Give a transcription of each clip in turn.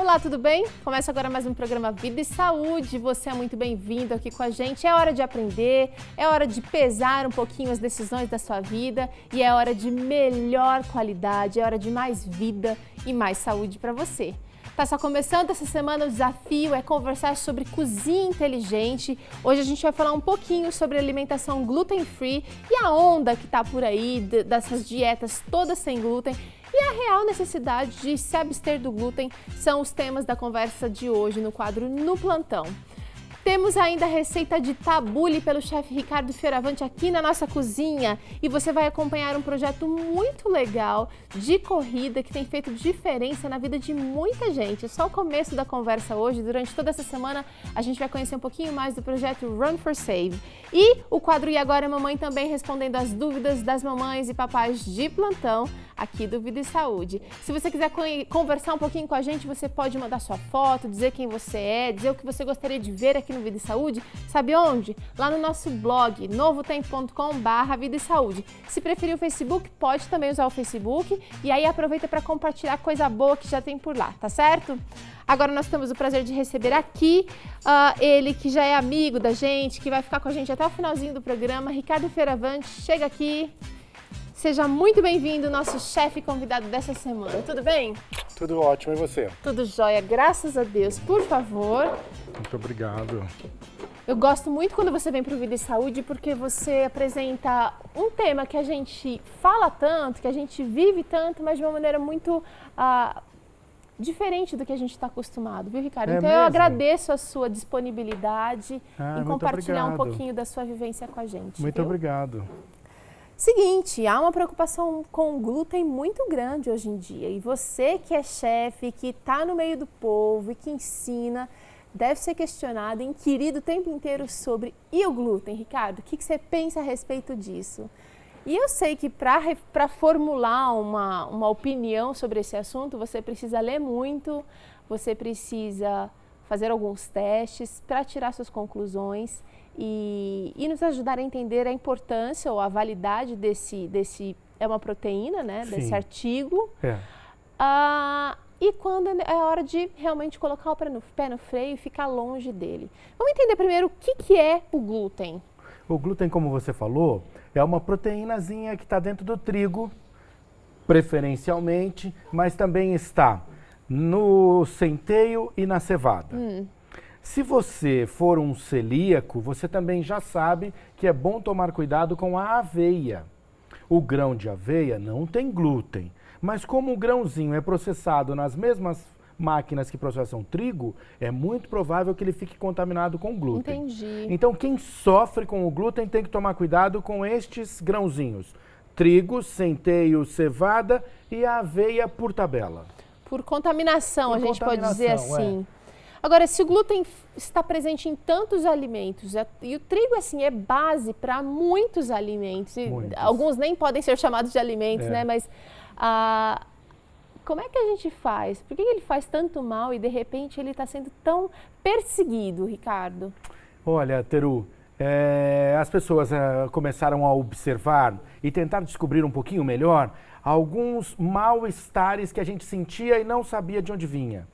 Olá, tudo bem? Começa agora mais um programa Vida e Saúde. Você é muito bem-vindo aqui com a gente. É hora de aprender, é hora de pesar um pouquinho as decisões da sua vida e é hora de melhor qualidade, é hora de mais vida e mais saúde para você. Tá só começando essa semana, o desafio é conversar sobre cozinha inteligente. Hoje a gente vai falar um pouquinho sobre alimentação gluten-free e a onda que tá por aí dessas dietas todas sem glúten. E a real necessidade de se abster do glúten são os temas da conversa de hoje no quadro No Plantão. Temos ainda a receita de tabule pelo chefe Ricardo Fioravante aqui na nossa cozinha e você vai acompanhar um projeto muito legal de corrida que tem feito diferença na vida de muita gente. É só o começo da conversa hoje. Durante toda essa semana a gente vai conhecer um pouquinho mais do projeto Run for Save. E o quadro E Agora Mamãe também respondendo as dúvidas das mamães e papais de plantão aqui do Vida e Saúde. Se você quiser conversar um pouquinho com a gente, você pode mandar sua foto, dizer quem você é, dizer o que você gostaria de ver aqui no Vida e Saúde. Sabe onde? Lá no nosso blog, novotempo.com/Vida e Saúde. Se preferir o Facebook, pode também usar o Facebook e aí aproveita para compartilhar coisa boa que já tem por lá, tá certo? Agora nós temos o prazer de receber aqui ele que já é amigo da gente, que vai ficar com a gente até o finalzinho do programa, Ricardo Fioravante. Chega aqui. Seja muito bem-vindo, nosso chefe convidado dessa semana. Tudo bem? Tudo ótimo, e você? Tudo jóia, graças a Deus. Por favor. Muito obrigado. Eu gosto muito quando você vem para o Vida e Saúde porque você apresenta um tema que a gente fala tanto, que a gente vive tanto, mas de uma maneira muito diferente do que a gente está acostumado, viu, Ricardo? Então eu agradeço a sua disponibilidade em compartilhar um pouquinho da sua vivência com a gente. Muito obrigado. Seguinte, há uma preocupação com o glúten muito grande hoje em dia e você que é chefe, que está no meio do povo e que ensina, deve ser questionado, inquirido o tempo inteiro sobre e o glúten, Ricardo? O que você pensa a respeito disso? E eu sei que para formular uma opinião sobre esse assunto, você precisa ler muito, você precisa fazer alguns testes para tirar suas conclusões. E nos ajudar a entender a importância ou a validade desse é uma proteína, né? Sim. Desse artigo. É. E quando é hora de realmente colocar o pé no freio e ficar longe dele. Vamos entender primeiro o que é o glúten. O glúten, como você falou, é uma proteínazinha que está dentro do trigo, preferencialmente, mas também está no centeio e na cevada. Se você for um celíaco, você também já sabe que é bom tomar cuidado com a aveia. O grão de aveia não tem glúten, mas como o grãozinho é processado nas mesmas máquinas que processam trigo, é muito provável que ele fique contaminado com glúten. Entendi. Então, quem sofre com o glúten tem que tomar cuidado com estes grãozinhos: trigo, centeio, cevada e a aveia por tabela. Por contaminação, a gente pode dizer assim. É. Agora, se o glúten está presente em tantos alimentos, e o trigo, assim, é base para muitos alimentos, e alguns nem podem ser chamados de alimentos, né? Mas como é que a gente faz? Por que ele faz tanto mal e, de repente, ele está sendo tão perseguido, Ricardo? Olha, Teru, as pessoas começaram a observar e tentar descobrir um pouquinho melhor alguns mal-estares que a gente sentia e não sabia de onde vinha.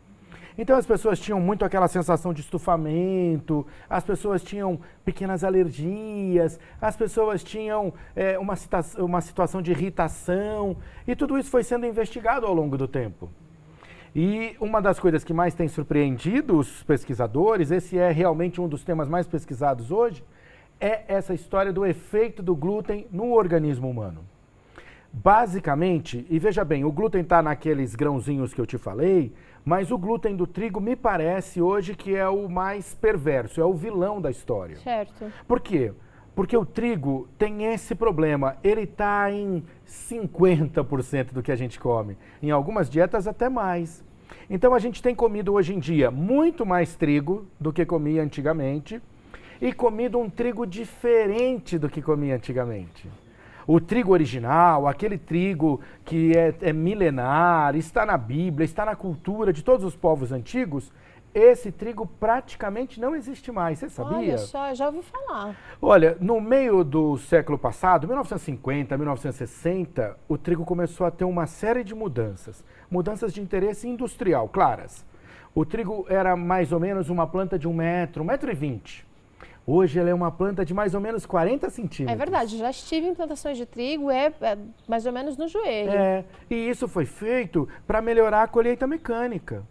Então as pessoas tinham muito aquela sensação de estufamento, as pessoas tinham pequenas alergias, as pessoas tinham uma situação de irritação e tudo isso foi sendo investigado ao longo do tempo. E uma das coisas que mais tem surpreendido os pesquisadores, esse é realmente um dos temas mais pesquisados hoje, é essa história do efeito do glúten no organismo humano. Basicamente, e veja bem, o glúten está naqueles grãozinhos que eu te falei, mas o glúten do trigo me parece hoje que é o mais perverso, é o vilão da história. Certo. Por quê? Porque o trigo tem esse problema, ele está em 50% do que a gente come, em algumas dietas até mais. Então a gente tem comido hoje em dia muito mais trigo do que comia antigamente e comido um trigo diferente do que comia antigamente. O trigo original, aquele trigo que é milenar, está na Bíblia, está na cultura de todos os povos antigos, esse trigo praticamente não existe mais, você sabia? Olha só, já ouvi falar. Olha, no meio do século passado, 1950, 1960, o trigo começou a ter uma série de mudanças. Mudanças de interesse industrial, claras. o trigo era mais ou menos uma planta de 1 metro, 1,20 m. Hoje ela é uma planta de mais ou menos 40 centímetros. É verdade, já estive em plantações de trigo, é mais ou menos no joelho. E isso foi feito para melhorar a colheita mecânica.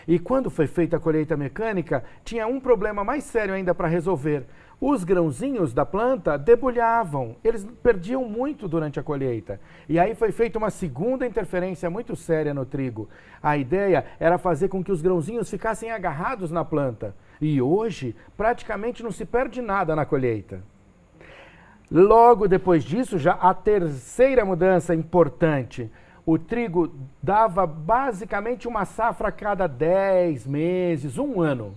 E quando foi feita a colheita mecânica, tinha um problema mais sério ainda para resolver. Os grãozinhos da planta debulhavam, eles perdiam muito durante a colheita. E aí foi feita uma segunda interferência muito séria no trigo. A ideia era fazer com que os grãozinhos ficassem agarrados na planta. E hoje, praticamente não se perde nada na colheita. Logo depois disso, já a terceira mudança importante. O trigo dava basicamente uma safra a cada 10 meses, 1 ano.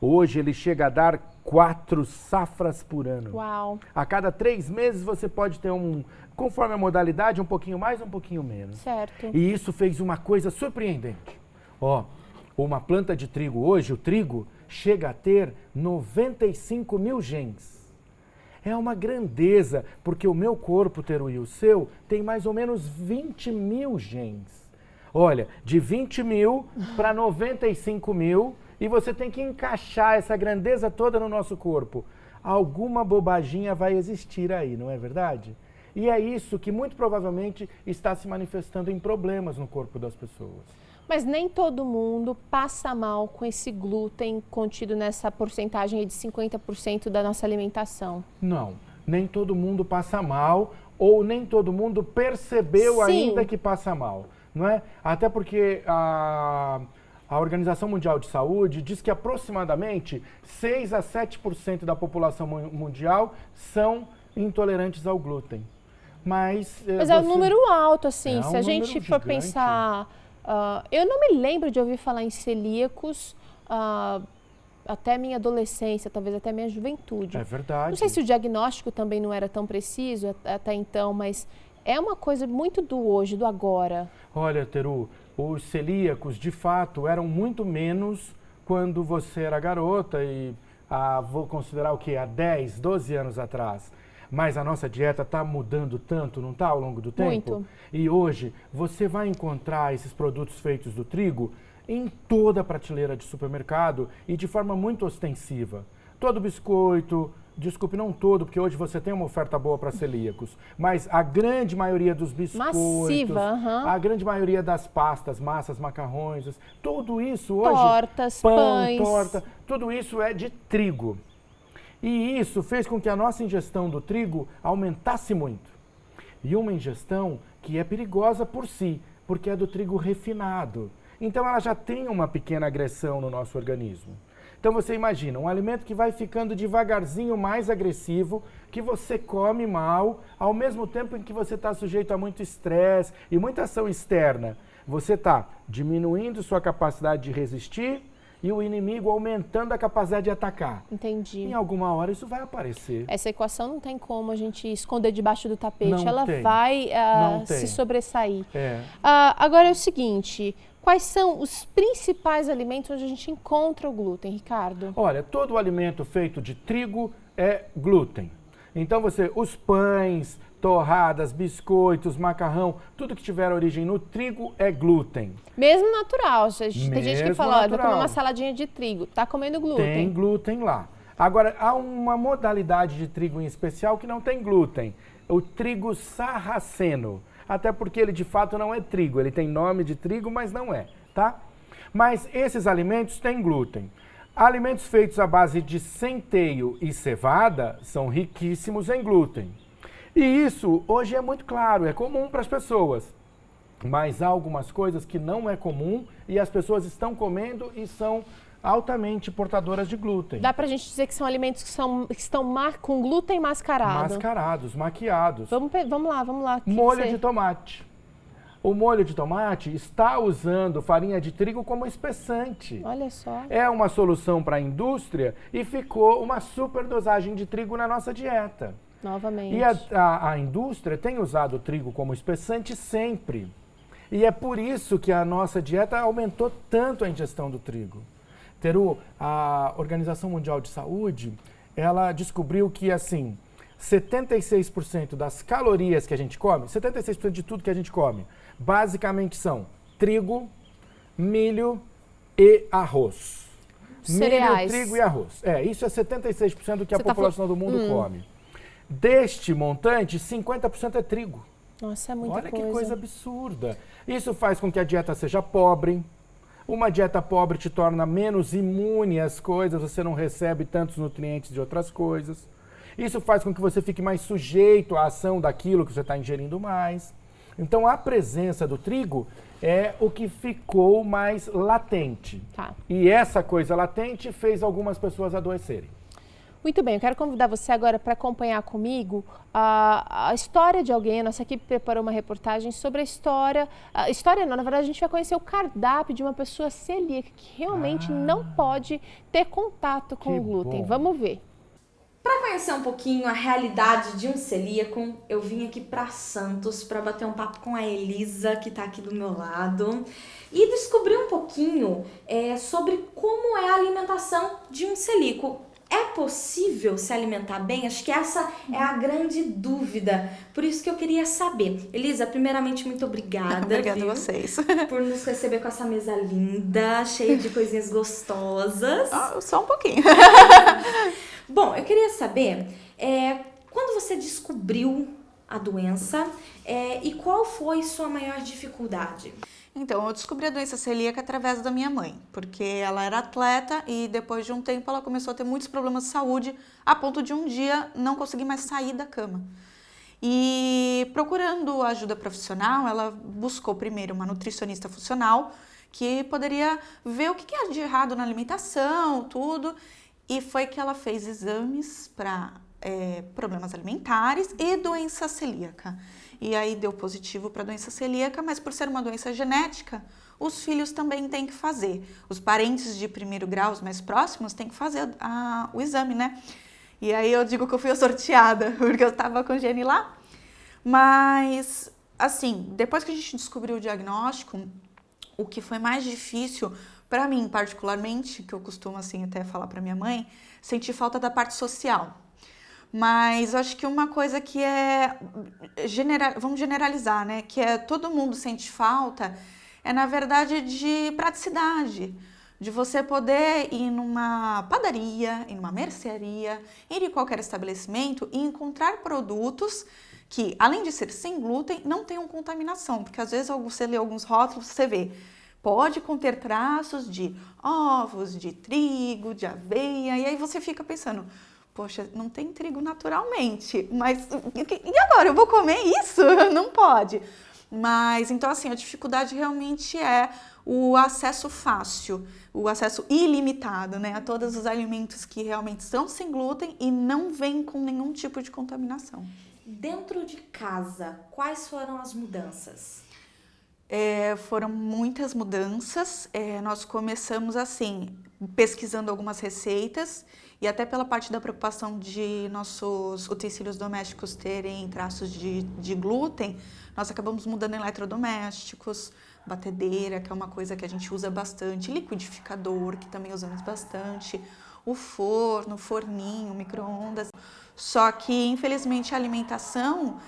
Hoje ele chega a dar 4 safras por ano. Uau! A cada 3 meses você pode ter conforme a modalidade, um pouquinho mais, um pouquinho menos. Certo. E isso fez uma coisa surpreendente. Uma planta de trigo hoje, o trigo, chega a ter 95 mil genes. É uma grandeza, porque o meu corpo, Teru, e o seu, tem mais ou menos 20 mil genes. Olha, de 20 mil para 95 mil, e você tem que encaixar essa grandeza toda no nosso corpo. Alguma bobaginha vai existir aí, não é verdade? E é isso que muito provavelmente está se manifestando em problemas no corpo das pessoas. Mas nem todo mundo passa mal com esse glúten contido nessa porcentagem aí de 50% da nossa alimentação. Não, nem todo mundo passa mal ou nem todo mundo percebeu ainda que passa mal, não é? Até porque a Organização Mundial de Saúde diz que aproximadamente 6 a 7% da população mundial são intolerantes ao glúten. Mas é um número alto, assim, se a gente for gigante. pensar... eu não me lembro de ouvir falar em celíacos até minha adolescência, talvez até minha juventude. É verdade. Não sei se o diagnóstico também não era tão preciso até então, mas é uma coisa muito do hoje, do agora. Olha, Teru, os celíacos, de fato, eram muito menos quando você era garota e vou considerar o quê? Há 10, 12 anos atrás. Mas a nossa dieta está mudando tanto, não está, ao longo do tempo? Muito. E hoje você vai encontrar esses produtos feitos do trigo em toda a prateleira de supermercado e de forma muito ostensiva. Todo biscoito, desculpe, não todo, porque hoje você tem uma oferta boa para celíacos, mas a grande maioria dos biscoitos, massiva, a grande maioria das pastas, massas, macarrões, tudo isso hoje... Tortas, pão, pães... torta, tudo isso é de trigo. E isso fez com que a nossa ingestão do trigo aumentasse muito. E uma ingestão que é perigosa por si, porque é do trigo refinado. Então ela já tem uma pequena agressão no nosso organismo. Então você imagina, um alimento que vai ficando devagarzinho mais agressivo, que você come mal, ao mesmo tempo em que você está sujeito a muito estresse e muita ação externa. Você está diminuindo sua capacidade de resistir, e o inimigo aumentando a capacidade de atacar. Entendi. Em alguma hora isso vai aparecer. Essa equação não tem como a gente esconder debaixo do tapete. Não ela tem. vai Não se tem. sobressair. É. Agora é o seguinte, quais são os principais alimentos onde a gente encontra o glúten, Ricardo? Olha, todo alimento feito de trigo é glúten. Então os pães, torradas, biscoitos, macarrão, tudo que tiver origem no trigo é glúten. Mesmo natural. Tem gente que fala, vou comer uma natural. saladinha de trigo, tá comendo glúten. Tem glúten lá. Agora, há uma modalidade de trigo em especial que não tem glúten, o trigo sarraceno. Até porque ele de fato não é trigo, ele tem nome de trigo, mas não é, tá? Mas esses alimentos têm glúten. Alimentos feitos à base de centeio e cevada são riquíssimos em glúten. E isso hoje é muito claro, é comum para as pessoas. Mas há algumas coisas que não é comum e as pessoas estão comendo e são altamente portadoras de glúten. Dá pra gente dizer que são alimentos que estão com glúten mascarado. Mascarados, maquiados. Vamos lá. Molho de tomate. O molho de tomate está usando farinha de trigo como espessante. Olha só. É uma solução para a indústria e ficou uma superdosagem de trigo na nossa dieta. Novamente. E a indústria tem usado o trigo como espessante sempre. E é por isso que a nossa dieta aumentou tanto a ingestão do trigo. Teru, a Organização Mundial de Saúde, ela descobriu que, assim, 76% das calorias que a gente come, 76% de tudo que a gente come, basicamente são trigo, milho e arroz. Cereais. Milho, trigo e arroz. Isso é 76% do que a Você tá população do mundo come. Deste montante, 50% é trigo. Nossa, é muita Olha coisa. que coisa absurda. Isso faz com que a dieta seja pobre. Uma dieta pobre te torna menos imune às coisas, você não recebe tantos nutrientes de outras coisas. Isso faz com que você fique mais sujeito à ação daquilo que você está ingerindo mais. Então, a presença do trigo é o que ficou mais latente. Tá. E essa coisa latente fez algumas pessoas adoecerem. Muito bem, eu quero convidar você agora para acompanhar comigo a história de alguém. A nossa equipe preparou uma reportagem sobre a história. Na verdade, a gente vai conhecer o cardápio de uma pessoa celíaca que realmente não pode ter contato com o glúten. Bom. Vamos ver. Para conhecer um pouquinho a realidade de um celíaco, eu vim aqui para Santos para bater um papo com a Elisa, que está aqui do meu lado, e descobrir um pouquinho sobre como é a alimentação de um celíaco. É possível se alimentar bem? Acho que essa é a grande dúvida. Por isso que eu queria saber. Elisa, primeiramente, muito obrigada. Obrigada a vocês. Por nos receber com essa mesa linda, cheia de coisinhas gostosas. Só um pouquinho. Bom, eu queria saber, quando você descobriu a doença e qual foi sua maior dificuldade? Então, eu descobri a doença celíaca através da minha mãe, porque ela era atleta e depois de um tempo ela começou a ter muitos problemas de saúde, a ponto de um dia não conseguir mais sair da cama. E procurando ajuda profissional, ela buscou primeiro uma nutricionista funcional, que poderia ver o que há de errado na alimentação, tudo, e foi que ela fez exames para problemas alimentares e doença celíaca. E aí deu positivo para doença celíaca, mas por ser uma doença genética, os filhos também têm que fazer. Os parentes de primeiro grau, os mais próximos, têm que fazer o exame, né? E aí eu digo que eu fui a sorteada, porque eu estava com o gene lá. Mas, assim, depois que a gente descobriu o diagnóstico, o que foi mais difícil, para mim particularmente, que eu costumo assim até falar para minha mãe, sentir falta da parte social. Mas acho que uma coisa que vamos generalizar, né? Que todo mundo sente falta, na verdade de praticidade. De você poder ir numa padaria, ir numa mercearia, ir em qualquer estabelecimento e encontrar produtos que, além de ser sem glúten, não tenham contaminação. Porque às vezes você lê alguns rótulos, você vê, pode conter traços de ovos, de trigo, de aveia, e aí você fica pensando, poxa, não tem trigo naturalmente, mas e agora? Eu vou comer isso? Não pode. Mas, então assim, a dificuldade realmente é o acesso fácil, o acesso ilimitado, né, a todos os alimentos que realmente são sem glúten e não vêm com nenhum tipo de contaminação. Dentro de casa, quais foram as mudanças? Foram muitas mudanças. Nós começamos assim, pesquisando algumas receitas e até pela parte da preocupação de nossos utensílios domésticos terem traços de glúten, nós acabamos mudando eletrodomésticos, batedeira, que é uma coisa que a gente usa bastante, liquidificador, que também usamos bastante, o forno, forninho, micro-ondas. Só que, infelizmente, a alimentação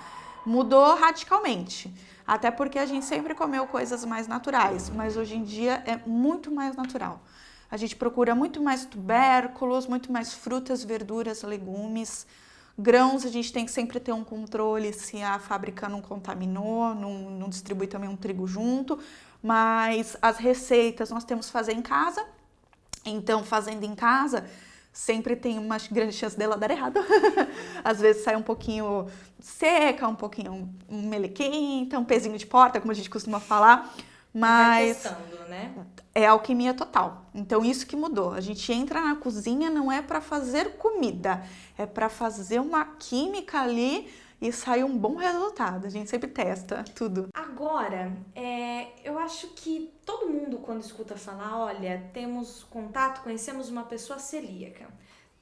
mudou radicalmente. Até porque a gente sempre comeu coisas mais naturais, mas hoje em dia é muito mais natural. A gente procura muito mais tubérculos, muito mais frutas, verduras, legumes, grãos. A gente tem que sempre ter um controle se a fábrica não contaminou, não distribui também um trigo junto. Mas as receitas nós temos que fazer em casa. Então, fazendo em casa, sempre tem uma grande chance dela dar errado. Às vezes sai um pouquinho seca, um pouquinho melequenta, um pezinho de porta, como a gente costuma falar. Mas vai testando, né? É alquimia total. Então isso que mudou. A gente entra na cozinha não é para fazer comida, é para fazer uma química ali e sair um bom resultado. A gente sempre testa tudo. Agora, eu acho que todo mundo quando escuta falar, olha, temos contato, conhecemos uma pessoa celíaca.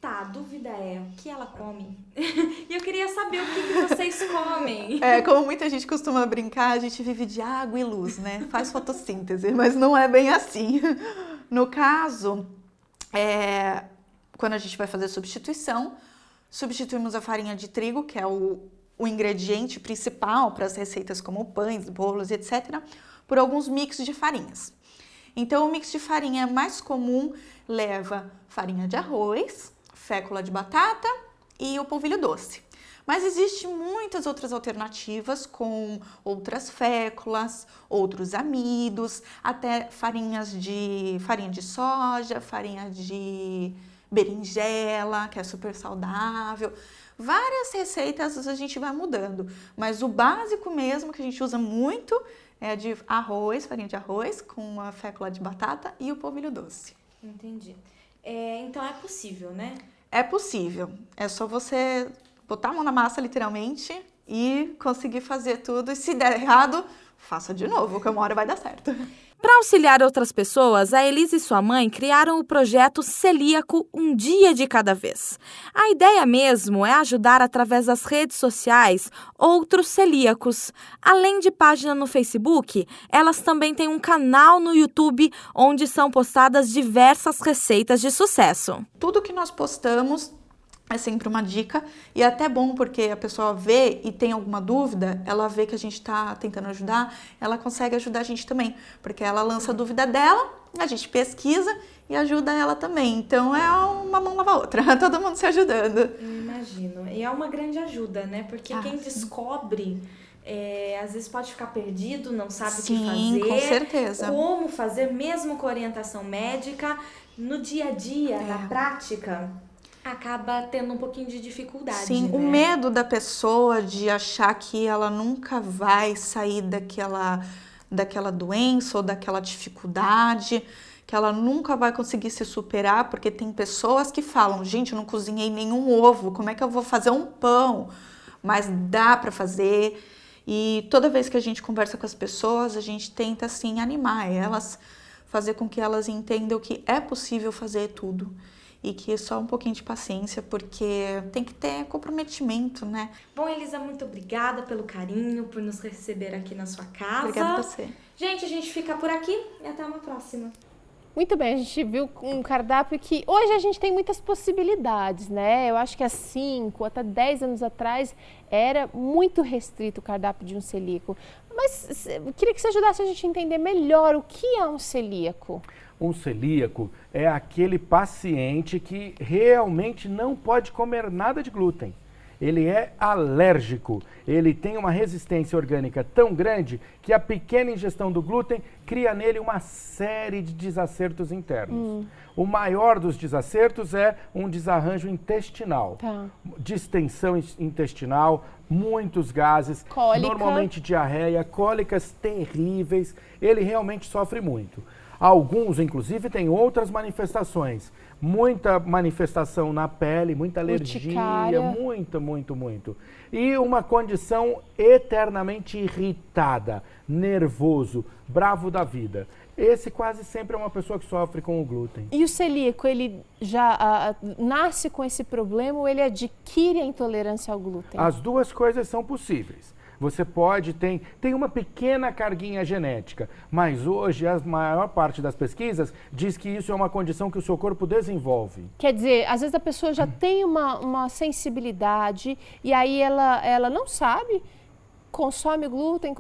Tá, a dúvida é o que ela come. E eu queria saber o que vocês comem. Como muita gente costuma brincar, a gente vive de água e luz, né? Faz fotossíntese, mas não é bem assim. No caso, quando a gente vai fazer substituição, substituímos a farinha de trigo, que é o ingrediente principal para as receitas como pães, bolos, etc., por alguns mix de farinhas. Então, o mix de farinha mais comum leva farinha de arroz, fécula de batata e o polvilho doce. Mas existem muitas outras alternativas com outras féculas, outros amidos, até farinha de soja, farinha de berinjela, que é super saudável. Várias receitas a gente vai mudando, mas o básico mesmo que a gente usa muito é de arroz, farinha de arroz com a fécula de batata e o polvilho doce. Entendi. Então é possível, né? É possível, é só você botar a mão na massa, literalmente, e conseguir fazer tudo. E se der errado, faça de novo, que uma hora vai dar certo. Para auxiliar outras pessoas, a Elisa e sua mãe criaram o projeto Celíaco Um Dia de Cada Vez. A ideia mesmo é ajudar através das redes sociais outros celíacos. Além de página no Facebook, elas também têm um canal no YouTube onde são postadas diversas receitas de sucesso. Tudo que nós postamos é sempre uma dica e é até bom porque a pessoa vê e tem alguma dúvida, ela vê que a gente está tentando ajudar, ela consegue ajudar a gente também, porque ela lança a dúvida dela, a gente pesquisa e ajuda ela também. Então é uma mão lava a outra, todo mundo se ajudando. Eu imagino. E é uma grande ajuda, né? Porque quem descobre, às vezes pode ficar perdido, não sabe o que fazer. Sim, com certeza. Como fazer, mesmo com orientação médica, no dia a dia, na prática, acaba tendo um pouquinho de dificuldade. Sim, né? O medo da pessoa de achar que ela nunca vai sair daquela doença ou daquela dificuldade, que ela nunca vai conseguir se superar, porque tem pessoas que falam, gente, eu não cozinhei nenhum ovo, como é que eu vou fazer um pão? Mas dá para fazer. E toda vez que a gente conversa com as pessoas, a gente tenta, assim, animar elas, fazer com que elas entendam que é possível fazer tudo. E que é só um pouquinho de paciência, porque tem que ter comprometimento, né? Bom, Elisa, muito obrigada pelo carinho, por nos receber aqui na sua casa. Obrigada a você. Gente, a gente fica por aqui e até uma próxima. Muito bem, a gente viu um cardápio que hoje a gente tem muitas possibilidades, né? Eu acho que há 5 até 10 anos atrás era muito restrito o cardápio de um celíaco. Mas eu queria que você ajudasse a gente a entender melhor o que é um celíaco. Um celíaco é aquele paciente que realmente não pode comer nada de glúten. Ele é alérgico, ele tem uma resistência orgânica tão grande que a pequena ingestão do glúten cria nele uma série de desacertos internos. O maior dos desacertos é um desarranjo intestinal, distensão intestinal, muitos gases, Cólica. Normalmente diarreia, cólicas terríveis, ele realmente sofre muito. Alguns, inclusive, têm outras manifestações. Muita manifestação na pele, muita alergia, Urticária. muito. E uma condição eternamente irritada, nervoso, bravo da vida. Esse quase sempre é uma pessoa que sofre com o glúten. E o celíaco, ele já nasce com esse problema ou ele adquire a intolerância ao glúten? As duas coisas são possíveis. Você pode, tem uma pequena carguinha genética, mas hoje a maior parte das pesquisas diz que isso é uma condição que o seu corpo desenvolve. Quer dizer, às vezes a pessoa já tem uma sensibilidade e aí ela não sabe, consome glúten,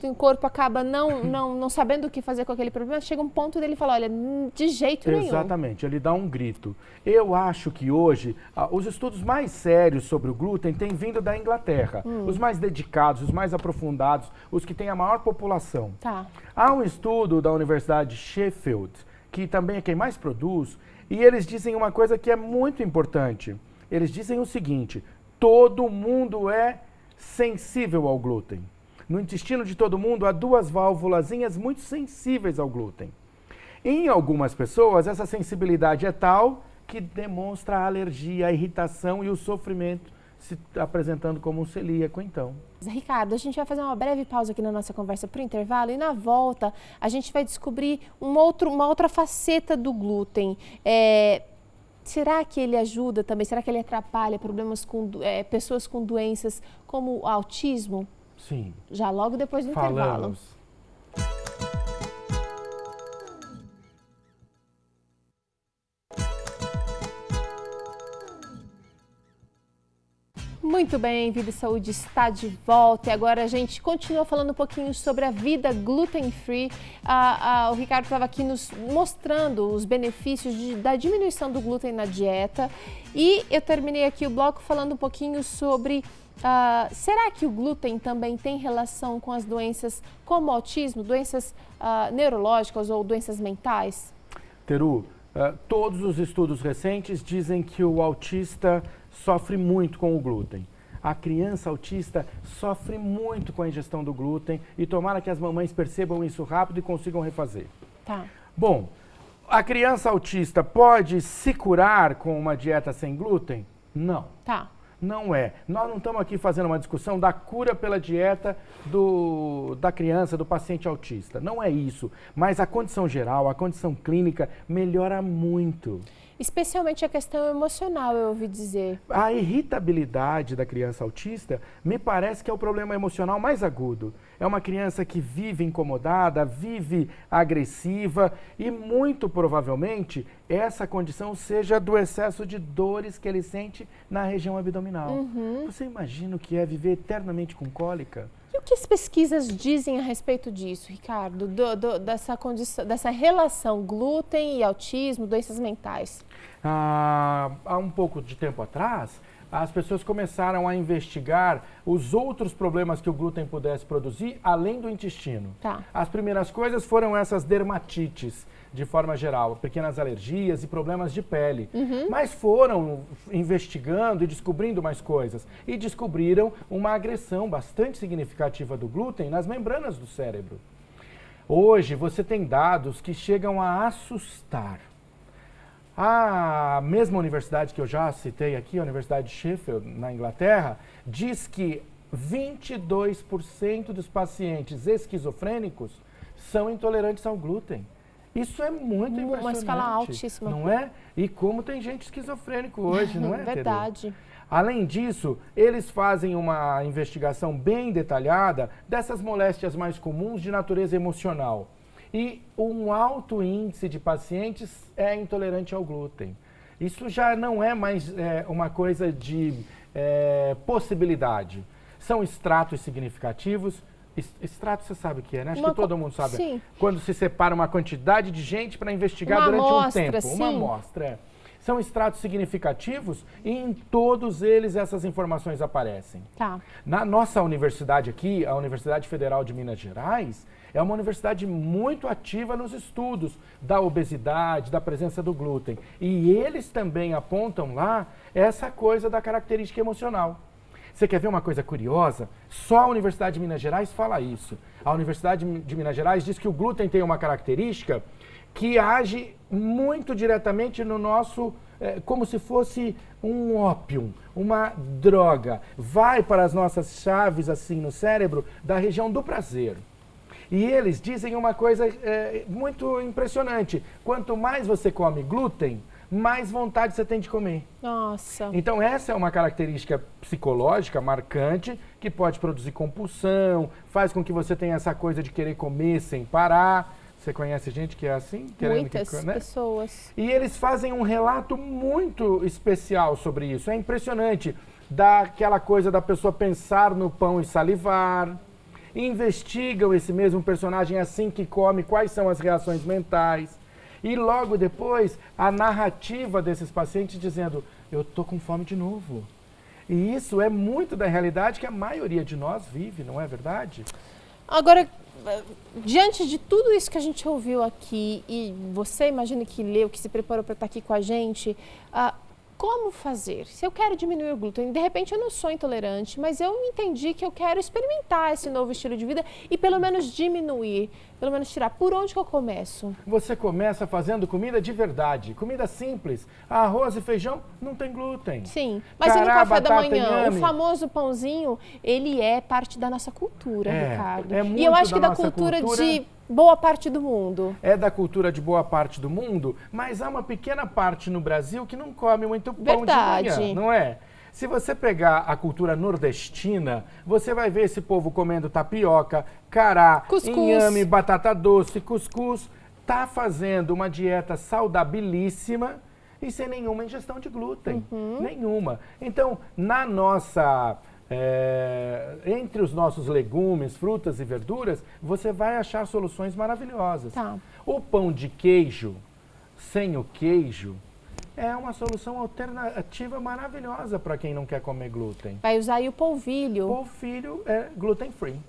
o corpo acaba não sabendo o que fazer com aquele problema, chega um ponto dele falar, olha, de jeito nenhum. Exatamente, ele dá um grito. Eu acho que hoje, os estudos mais sérios sobre o glúten têm vindo da Inglaterra. Os mais dedicados, os mais aprofundados, os que têm a maior população. Tá. Há um estudo da Universidade de Sheffield, que também é quem mais produz, e eles dizem uma coisa que é muito importante. Eles dizem o seguinte, todo mundo é sensível ao glúten. No intestino de todo mundo há 2 válvulazinhas muito sensíveis ao glúten. Em algumas pessoas, essa sensibilidade é tal que demonstra a alergia, a irritação e o sofrimento se apresentando como um celíaco, então. Ricardo, a gente vai fazer uma breve pausa aqui na nossa conversa para o intervalo e na volta a gente vai descobrir uma outra faceta do glúten. Será que ele ajuda também? Será que ele atrapalha problemas com pessoas com doenças como o autismo? Sim. Já logo depois do intervalo. Muito bem, Vida e Saúde está de volta e agora a gente continua falando um pouquinho sobre a vida gluten-free. O Ricardo estava aqui nos mostrando os benefícios da diminuição do glúten na dieta e eu terminei aqui o bloco falando um pouquinho sobre será que o glúten também tem relação com as doenças como o autismo, doenças neurológicas ou doenças mentais? Teru, todos os estudos recentes dizem que o autista sofre muito com o glúten. A criança autista sofre muito com a ingestão do glúten e tomara que as mamães percebam isso rápido e consigam refazer. Tá. Bom, a criança autista pode se curar com uma dieta sem glúten? Não. Tá. Não é. Nós não estamos aqui fazendo uma discussão da cura pela dieta da criança, do paciente autista. Não é isso. Mas a condição geral, a condição clínica melhora muito. Especialmente a questão emocional, eu ouvi dizer. A irritabilidade da criança autista me parece que é o problema emocional mais agudo. É uma criança que vive incomodada, vive agressiva e muito provavelmente essa condição seja do excesso de dores que ele sente na região abdominal. Você imagina o que é viver eternamente com cólica? E o que as pesquisas dizem a respeito disso, Ricardo? Dessa relação glúten e autismo, doenças mentais? Há um pouco de tempo atrás, as pessoas começaram a investigar os outros problemas que o glúten pudesse produzir, além do intestino. Tá. As primeiras coisas foram essas dermatites, de forma geral, pequenas alergias e problemas de pele. Mas foram investigando e descobrindo mais coisas. E descobriram uma agressão bastante significativa do glúten nas membranas do cérebro. Hoje, você tem dados que chegam a assustar. A mesma universidade que eu já citei aqui, a Universidade de Sheffield, na Inglaterra, diz que 22% dos pacientes esquizofrênicos são intolerantes ao glúten. Isso é muito impressionante. Uma escala altíssima. Não é? E como tem gente esquizofrênico hoje, não é, Teru? Verdade. Além disso, eles fazem uma investigação bem detalhada dessas moléstias mais comuns de natureza emocional. E um alto índice de pacientes é intolerante ao glúten. Isso já não é mais uma coisa de possibilidade. São extratos significativos. Extrato você sabe o que é, né? Acho que todo mundo sabe. Sim. Quando se separa uma quantidade de gente para investigar durante um tempo. Sim. Uma amostra, São extratos significativos e em todos eles essas informações aparecem. Tá. Na nossa universidade aqui, a Universidade Federal de Minas Gerais, é uma universidade muito ativa nos estudos da obesidade, da presença do glúten. E eles também apontam lá essa coisa da característica emocional. Você quer ver uma coisa curiosa? Só a Universidade de Minas Gerais fala isso. A Universidade de Minas Gerais diz que o glúten tem uma característica que age muito diretamente no nosso, como se fosse um ópium, uma droga. Vai para as nossas chaves assim no cérebro da região do prazer. E eles dizem uma coisa muito impressionante. Quanto mais você come glúten, mais vontade você tem de comer. Nossa. Então essa é uma característica psicológica marcante que pode produzir compulsão, faz com que você tenha essa coisa de querer comer sem parar. Você conhece gente que é assim? Muitas pessoas. E eles fazem um relato muito especial sobre isso. É impressionante. Daquela coisa da pessoa pensar no pão e salivar. Investigam esse mesmo personagem assim que come, quais são as reações mentais. E logo depois, a narrativa desses pacientes dizendo, eu tô com fome de novo. E isso é muito da realidade que a maioria de nós vive, não é verdade? Agora, diante de tudo isso que a gente ouviu aqui, e você imagina que leu, que se preparou para estar aqui com a gente, como fazer? Se eu quero diminuir o glúten, de repente eu não sou intolerante, mas eu entendi que eu quero experimentar esse novo estilo de vida e pelo menos diminuir, pelo menos tirar. Por onde que eu começo? Você começa fazendo comida de verdade, comida simples. Arroz e feijão não tem glúten. Sim, mas e no café da manhã? O famoso pãozinho, ele é parte da nossa cultura, Ricardo. Muito e eu acho que da nossa cultura de boa parte do mundo. É da cultura de boa parte do mundo, mas há uma pequena parte no Brasil que não come muito pão de manhã, não é? Se você pegar a cultura nordestina, você vai ver esse povo comendo tapioca, cará, inhame, batata doce, cuscuz. Tá fazendo uma dieta saudabilíssima e sem nenhuma ingestão de glúten. Nenhuma. Então, na nossa... entre os nossos legumes, frutas e verduras, você vai achar soluções maravilhosas. Tá. O pão de queijo, sem o queijo, é uma solução alternativa maravilhosa para quem não quer comer glúten. Vai usar aí o polvilho. O polvilho é gluten free.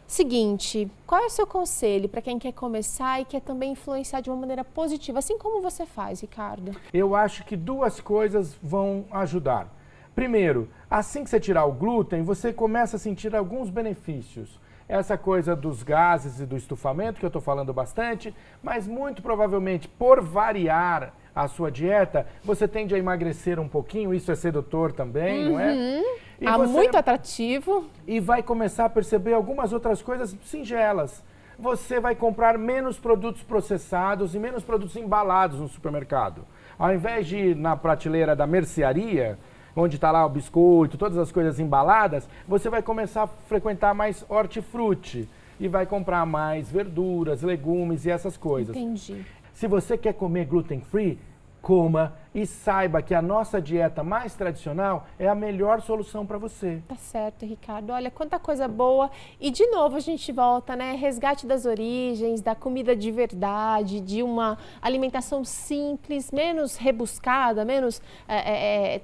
Seguinte, qual é o seu conselho para quem quer começar e quer também influenciar de uma maneira positiva, assim como você faz, Ricardo? Eu acho que duas coisas vão ajudar. Primeiro, assim que você tirar o glúten, você começa a sentir alguns benefícios. Essa coisa dos gases e do estufamento, que eu estou falando bastante, mas muito provavelmente, por variar a sua dieta, você tende a emagrecer um pouquinho, isso é sedutor também, não é? E muito atrativo. E vai começar a perceber algumas outras coisas singelas. Você vai comprar menos produtos processados e menos produtos embalados no supermercado. Ao invés de ir na prateleira da mercearia, onde está lá o biscoito, todas as coisas embaladas, você vai começar a frequentar mais hortifruti e vai comprar mais verduras, legumes e essas coisas. Entendi. Se você quer comer gluten free, coma e saiba que a nossa dieta mais tradicional é a melhor solução para você. Tá certo, Ricardo. Olha, quanta coisa boa. E de novo a gente volta, né? Resgate das origens, da comida de verdade, de uma alimentação simples, menos rebuscada, menos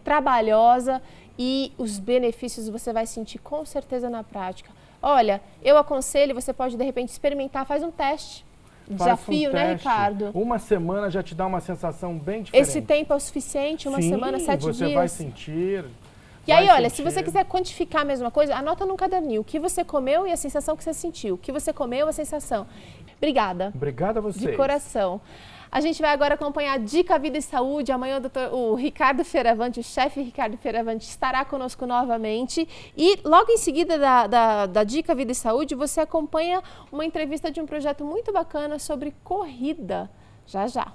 trabalhosa. E os benefícios você vai sentir com certeza na prática. Olha, eu aconselho, você pode de repente experimentar, faz um teste. Desafio, né, Ricardo? Uma semana já te dá uma sensação bem diferente. Esse tempo é o suficiente? Uma semana, 7 dias? Você vai sentir. E aí, olha, se você quiser quantificar a mesma coisa, anota num caderninho o que você comeu e a sensação que você sentiu. O que você comeu, a sensação. Obrigada. Obrigada a vocês. De coração. A gente vai agora acompanhar Dica Vida e Saúde. Amanhã o Ricardo Fioravante, o chefe Ricardo Fioravante, estará conosco novamente. E logo em seguida da Dica Vida e Saúde, você acompanha uma entrevista de um projeto muito bacana sobre corrida. Já, já.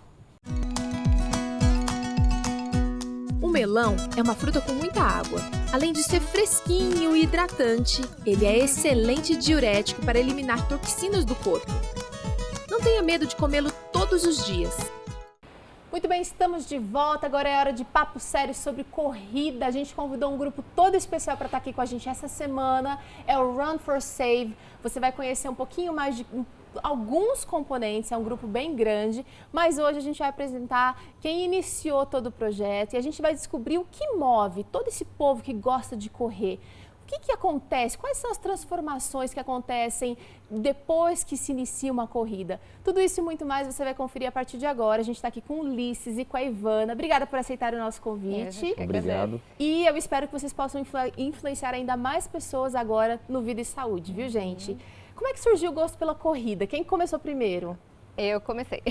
O melão é uma fruta com muita água. Além de ser fresquinho e hidratante, ele é excelente diurético para eliminar toxinas do corpo. Não tenha medo de comê-lo todos os dias. Muito bem, estamos de volta. Agora é hora de papo sério sobre corrida. A gente convidou um grupo todo especial para estar aqui com a gente essa semana. É o Run for Save. Você vai conhecer um pouquinho mais de alguns componentes, é um grupo bem grande, mas hoje a gente vai apresentar quem iniciou todo o projeto e a gente vai descobrir o que move todo esse povo que gosta de correr. O que acontece? Quais são as transformações que acontecem depois que se inicia uma corrida? Tudo isso e muito mais você vai conferir a partir de agora. A gente está aqui com o Ulisses e com a Ivana. Obrigada por aceitar o nosso convite. Obrigado. E eu espero que vocês possam influenciar ainda mais pessoas agora no Vida e Saúde, viu, gente? Como é que surgiu o gosto pela corrida? Quem começou primeiro? Eu comecei.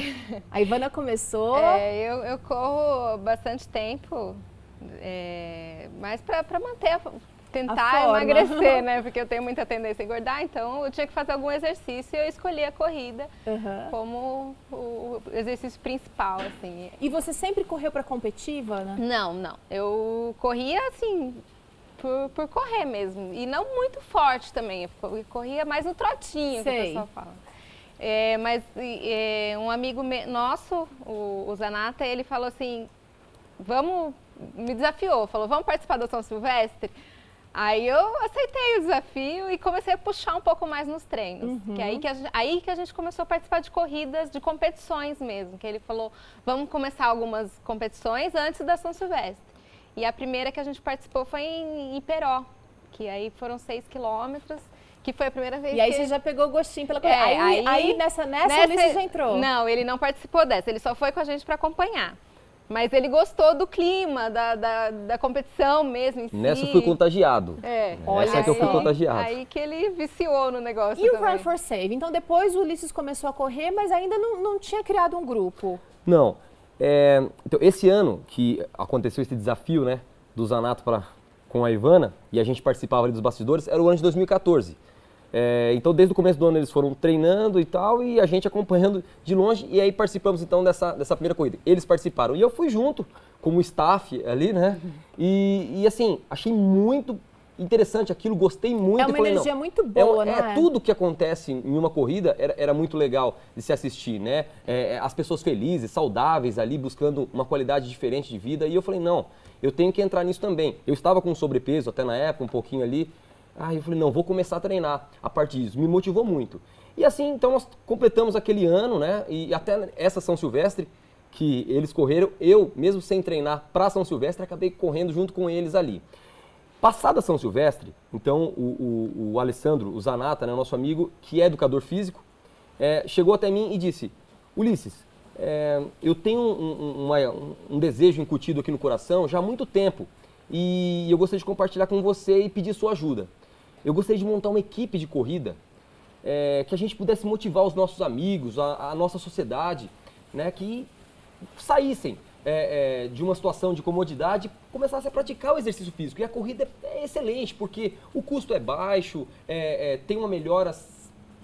A Ivana começou. Eu corro bastante tempo, mas para manter tentar emagrecer, né? Porque eu tenho muita tendência a engordar, então eu tinha que fazer algum exercício e eu escolhi a corrida como o exercício principal, assim. E você sempre correu para competir, Ivana? Não. Eu corria, assim, por correr mesmo. E não muito forte também. Eu corria mais no trotinho, que o pessoal fala. Mas um amigo nosso, o Zanata, ele falou assim, me desafiou, falou, vamos participar da São Silvestre? Aí eu aceitei o desafio e comecei a puxar um pouco mais nos treinos. Que aí que a gente começou a participar de corridas, de competições mesmo. Que ele falou, vamos começar algumas competições antes da São Silvestre. E a primeira que a gente participou foi em Iperó, que aí foram 6 quilômetros, que foi a primeira vez E aí você já pegou o gostinho pela corrida. Aí nessa o Ulisses já entrou? Não, ele não participou dessa, ele só foi com a gente para acompanhar. Mas ele gostou do clima, da competição mesmo em si. Nessa eu fui contagiado. Olha Essa que eu fui contagiado. Aí que ele viciou no negócio E também. o Run for Save? Então depois o Ulisses começou a correr, mas ainda não tinha criado um grupo. Não. Então, esse ano que aconteceu esse desafio, né, do Zanato com a Ivana, e a gente participava ali dos bastidores, era o ano de 2014. Então, desde o começo do ano eles foram treinando e tal, e a gente acompanhando de longe, e aí participamos então dessa primeira corrida. Eles participaram, e eu fui junto, como staff ali, né, e assim, achei muito interessante aquilo, gostei muito. É uma energia muito boa, não é? Tudo que acontece em uma corrida era muito legal de se assistir, né? As pessoas felizes, saudáveis ali, buscando uma qualidade diferente de vida. E eu falei, não, eu tenho que entrar nisso também. Eu estava com sobrepeso até na época, um pouquinho ali. Aí eu falei, não, vou começar a treinar a partir disso. Me motivou muito. E assim, então nós completamos aquele ano, né? E até essa São Silvestre, que eles correram, eu, mesmo sem treinar para São Silvestre, acabei correndo junto com eles ali. Passada São Silvestre, então o Alessandro, o Zanata, né, nosso amigo, que é educador físico, chegou até mim e disse, Ulisses, eu tenho um desejo incutido aqui no coração já há muito tempo e eu gostaria de compartilhar com você e pedir sua ajuda. Eu gostaria de montar uma equipe de corrida que a gente pudesse motivar os nossos amigos, a nossa sociedade, né, que saíssem de uma situação de comodidade e começassem a praticar o exercício físico. E a corrida é excelente, porque o custo é baixo, tem uma melhora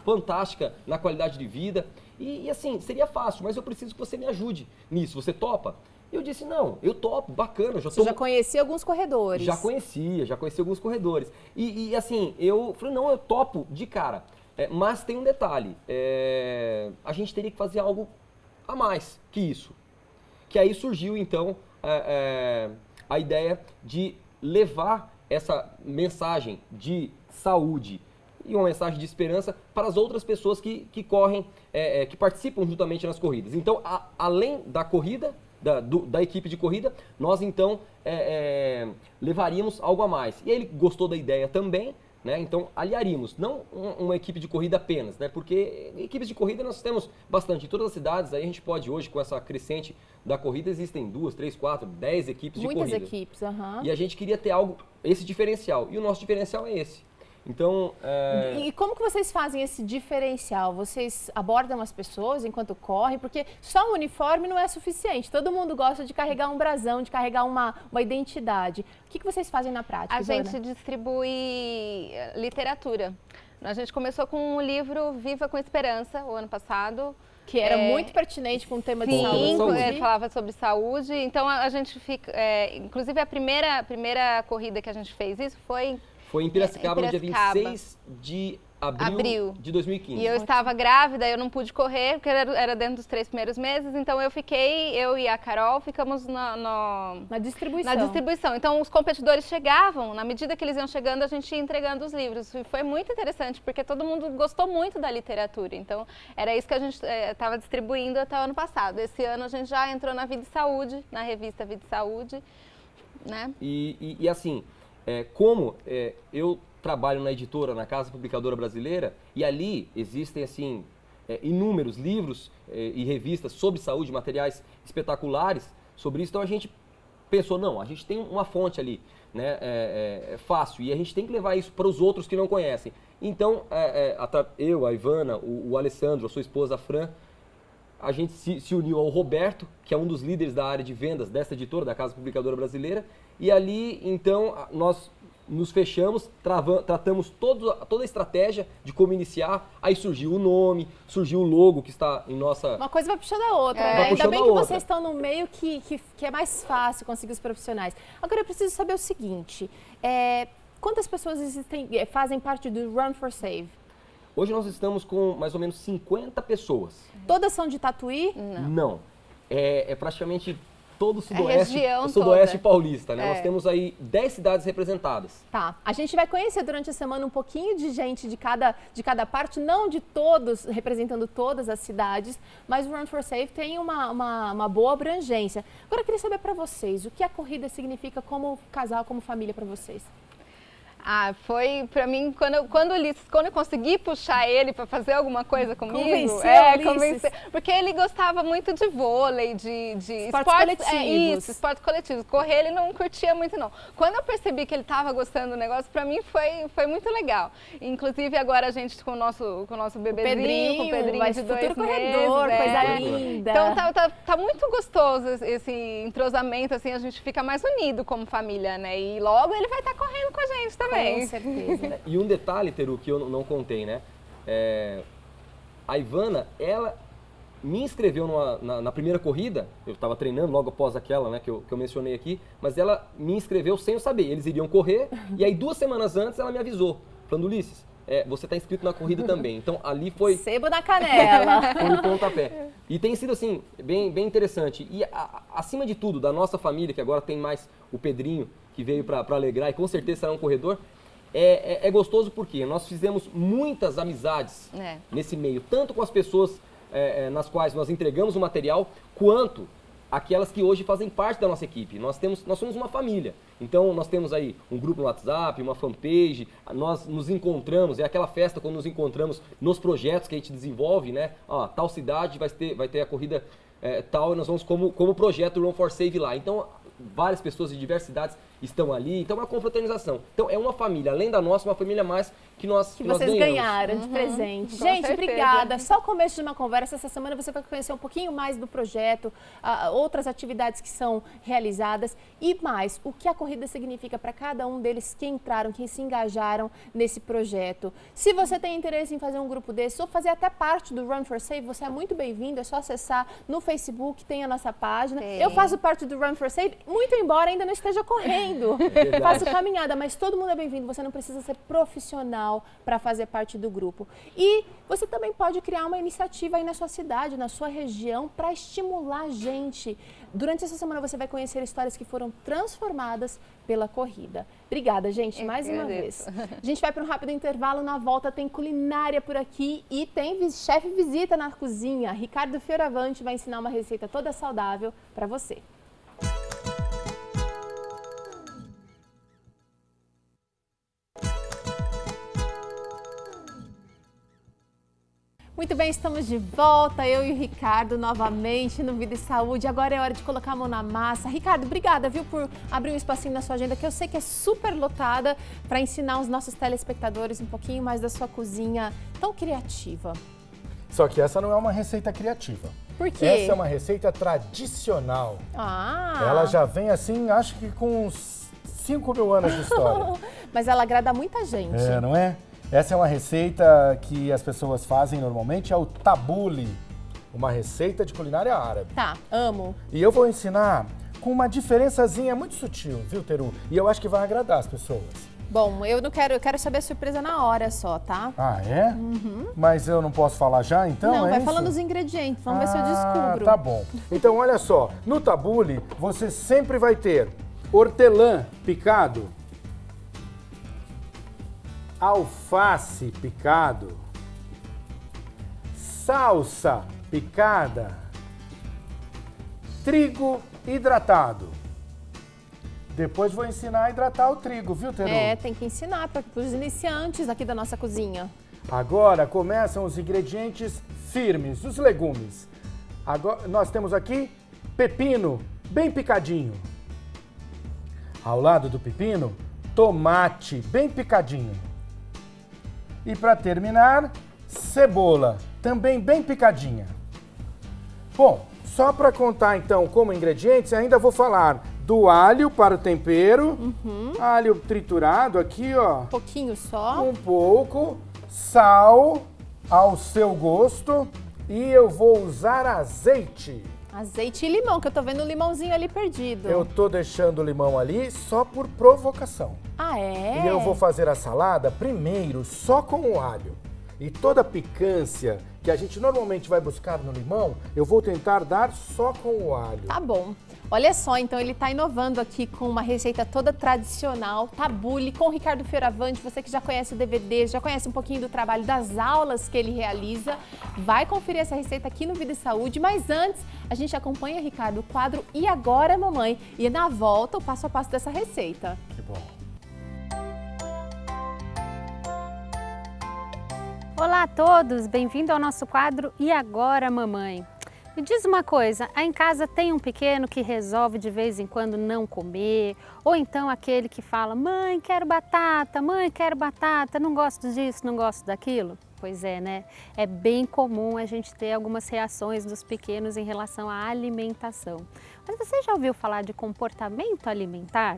fantástica na qualidade de vida. E assim, seria fácil, mas eu preciso que você me ajude nisso. Você topa? Eu disse, não, eu topo, bacana. Você já conhecia alguns corredores? Já conhecia alguns corredores. E assim, eu falei, não, eu topo de cara. Mas tem um detalhe, a gente teria que fazer algo a mais que isso. Que aí surgiu, então, a ideia de levar essa mensagem de saúde e uma mensagem de esperança para as outras pessoas que correm, que participam juntamente nas corridas. Então, além da corrida, da equipe de corrida, nós, então, levaríamos algo a mais. E aí ele gostou da ideia também, né? Então, aliaríamos, não uma equipe de corrida apenas, né? Porque equipes de corrida nós temos bastante. Em todas as cidades, aí a gente pode hoje, com essa crescente da corrida, existem 2, 3, 4, 10 equipes de corrida. Muitas equipes, aham. E a gente queria ter esse diferencial. E o nosso diferencial é esse. Então, E como que vocês fazem esse diferencial? Vocês abordam as pessoas enquanto correm? Porque só o uniforme não é suficiente. Todo mundo gosta de carregar um brasão, de carregar uma identidade. O que vocês fazem na prática, A Ivana? gente distribui literatura. A gente começou com um livro Viva com Esperança, o ano passado. Que era muito pertinente com o tema de Sim, saúde. falava sobre saúde. Então a gente fica... inclusive a primeira corrida que a gente fez isso foi em Piracicaba, no dia 26 de abril de 2015. E eu estava grávida, eu não pude correr, porque era dentro dos 3 primeiros meses, então eu e a Carol ficamos na distribuição. Então os competidores chegavam, na medida que eles iam chegando, a gente ia entregando os livros. E foi muito interessante, porque todo mundo gostou muito da literatura. Então era isso que a gente estava distribuindo até o ano passado. Esse ano a gente já entrou na Vida e Saúde, na revista Vida e Saúde, né? E assim, como eu trabalho na editora, na Casa Publicadora Brasileira, e ali existem assim inúmeros livros e revistas sobre saúde, materiais espetaculares sobre isso. Então a gente pensou, não, a gente tem uma fonte ali, né, fácil, e a gente tem que levar isso para os outros que não conhecem. Então eu, a Ivana, o Alessandro, a sua esposa, a Fran, a gente se uniu ao Roberto, que é um dos líderes da área de vendas dessa editora, da Casa Publicadora Brasileira, e ali, então, nós nos fechamos, tratamos toda a estratégia de como iniciar, aí surgiu o nome, surgiu o logo que está em nossa... Uma coisa vai puxando a outra, né? Ainda bem que vocês estão no meio que é mais fácil conseguir os profissionais. Agora eu preciso saber o seguinte, quantas pessoas fazem parte do Run for Save? Hoje nós estamos com mais ou menos 50 pessoas. Todas são de Tatuí? Não. É praticamente todo o sudoeste toda. paulista, né? Nós temos aí 10 cidades representadas. Tá. A gente vai conhecer durante a semana um pouquinho de gente de cada parte, não de todos, representando todas as cidades, mas o Run for Safe tem uma boa abrangência. Agora eu queria saber para vocês, o que a corrida significa como casal, como família para vocês? Foi pra mim, quando eu consegui puxar ele pra fazer alguma coisa comigo. Convencer. Porque ele gostava muito de vôlei, de esportes coletivos. Esportes coletivos. Correr ele não curtia muito, não. Quando eu percebi que ele tava gostando do negócio, pra mim foi muito legal. Inclusive agora a gente com o nosso bebezinho, com o Pedrinho de 2 meses. Corredor, coisa linda. Então tá muito gostoso esse entrosamento, assim, a gente fica mais unido como família, né? E logo ele vai estar correndo com a gente também. Com certeza. E um detalhe, Teru, que eu não contei, né? A Ivana, ela me inscreveu na primeira corrida, eu estava treinando logo após aquela, né, que eu mencionei aqui, mas ela me inscreveu sem eu saber, eles iriam correr, e aí 2 semanas antes ela me avisou, falando, Ulisses, você está inscrito na corrida também. Então ali foi... Sebo na canela. Foi o pontapé. E tem sido assim, bem interessante. E acima de tudo, da nossa família, que agora tem mais o Pedrinho, que veio para alegrar, e com certeza será um corredor, é gostoso porque nós fizemos muitas amizades nesse meio, tanto com as pessoas nas quais nós entregamos o material, quanto aquelas que hoje fazem parte da nossa equipe. Nós somos uma família. Então nós temos aí um grupo no WhatsApp, uma fanpage, nós nos encontramos, é aquela festa quando nos encontramos nos projetos que a gente desenvolve, né? Tal cidade vai ter a corrida tal, e nós vamos como projeto Run for Save lá. Então várias pessoas de diversas cidades estão ali, então é uma confraternização. Então é uma família, além da nossa, uma família a mais que vocês ganharam de presente. Gente, obrigada. Só o começo de uma conversa. Essa semana você vai conhecer um pouquinho mais do projeto, outras atividades que são realizadas e mais, o que a corrida significa para cada um deles que entraram, que se engajaram nesse projeto. Se você tem interesse em fazer um grupo desse ou fazer até parte do Run for Save, você é muito bem-vindo, é só acessar no Facebook, tem a nossa página. Eu faço parte do Run for Save, muito embora ainda não esteja correndo. Faço caminhada, mas todo mundo é bem-vindo, você não precisa ser profissional para fazer parte do grupo. E você também pode criar uma iniciativa aí na sua cidade, na sua região, para estimular a gente. Durante essa semana você vai conhecer histórias que foram transformadas pela corrida. Obrigada, gente, mais uma vez. A gente vai para um rápido intervalo, na volta tem culinária por aqui e tem chefe visita na cozinha. Ricardo Fioravante vai ensinar uma receita toda saudável para você. Muito bem, estamos de volta, eu e o Ricardo novamente no Vida e Saúde. Agora é hora de colocar a mão na massa. Ricardo, obrigada, viu, por abrir um espacinho na sua agenda, que eu sei que é super lotada, para ensinar os nossos telespectadores um pouquinho mais da sua cozinha tão criativa. Só que essa não é uma receita criativa. Por quê? Essa é uma receita tradicional. Ela já vem assim, acho que com uns 5.000 anos de história. Mas ela agrada muita gente. Não é? Essa é uma receita que as pessoas fazem normalmente, é o tabule, uma receita de culinária árabe. Tá, amo. E eu vou ensinar com uma diferençazinha muito sutil, viu, Teru? E eu acho que vai agradar as pessoas. Bom, eu quero saber a surpresa na hora só, tá? Ah, é? Uhum. Mas eu não posso falar já, então? Não, vai falando os ingredientes, vamos ver se eu descubro. Tá bom. Então, olha só, no tabule você sempre vai ter hortelã picado, alface picado, salsa picada, trigo hidratado. Depois vou ensinar a hidratar o trigo, viu, Teru? Tem que ensinar para os iniciantes aqui da nossa cozinha. Agora começam os ingredientes firmes, os legumes. Agora, nós temos aqui pepino, bem picadinho. Ao lado do pepino, tomate, bem picadinho. E para terminar, cebola, também bem picadinha. Bom, só para contar então como ingredientes, ainda vou falar do alho para o tempero, alho triturado aqui, ó. Um pouquinho só. Um pouco, sal ao seu gosto e eu vou usar azeite. Azeite e limão, que eu tô vendo o limãozinho ali perdido. Eu tô deixando o limão ali só por provocação. Ah, é? E eu vou fazer a salada primeiro só com o alho. E toda a picância que a gente normalmente vai buscar no limão, eu vou tentar dar só com o alho. Tá bom. Olha só, então ele está inovando aqui com uma receita toda tradicional, tabule, com o Ricardo Fioravante. Você que já conhece o DVD, já conhece um pouquinho do trabalho, das aulas que ele realiza, vai conferir essa receita aqui no Vida e Saúde. Mas antes, a gente acompanha, Ricardo, o quadro E Agora, Mamãe? E na volta, o passo a passo dessa receita. Que bom. Olá a todos, bem-vindo ao nosso quadro E Agora, Mamãe? Me diz uma coisa, aí em casa tem um pequeno que resolve de vez em quando não comer, ou então aquele que fala, mãe, quero batata, não gosto disso, não gosto daquilo? Pois é, né? É bem comum a gente ter algumas reações dos pequenos em relação à alimentação. Mas você já ouviu falar de comportamento alimentar?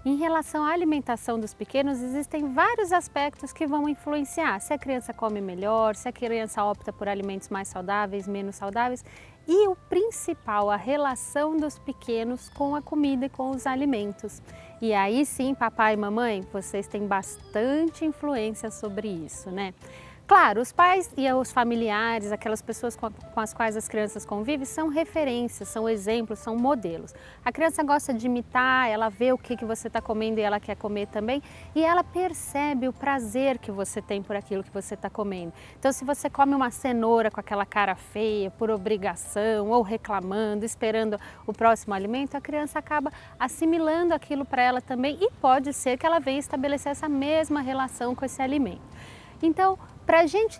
Em relação à alimentação dos pequenos, existem vários aspectos que vão influenciar. Se a criança come melhor, se a criança opta por alimentos mais saudáveis, menos saudáveis. E o principal, a relação dos pequenos com a comida e com os alimentos. E aí sim, papai e mamãe, vocês têm bastante influência sobre isso, né? Claro, os pais e os familiares, aquelas pessoas com as quais as crianças convivem, são referências, são exemplos, são modelos. A criança gosta de imitar, ela vê o que você está comendo e ela quer comer também, e ela percebe o prazer que você tem por aquilo que você está comendo. Então, se você come uma cenoura com aquela cara feia, por obrigação, ou reclamando, esperando o próximo alimento, a criança acaba assimilando aquilo para ela também, e pode ser que ela venha estabelecer essa mesma relação com esse alimento. Então, para a gente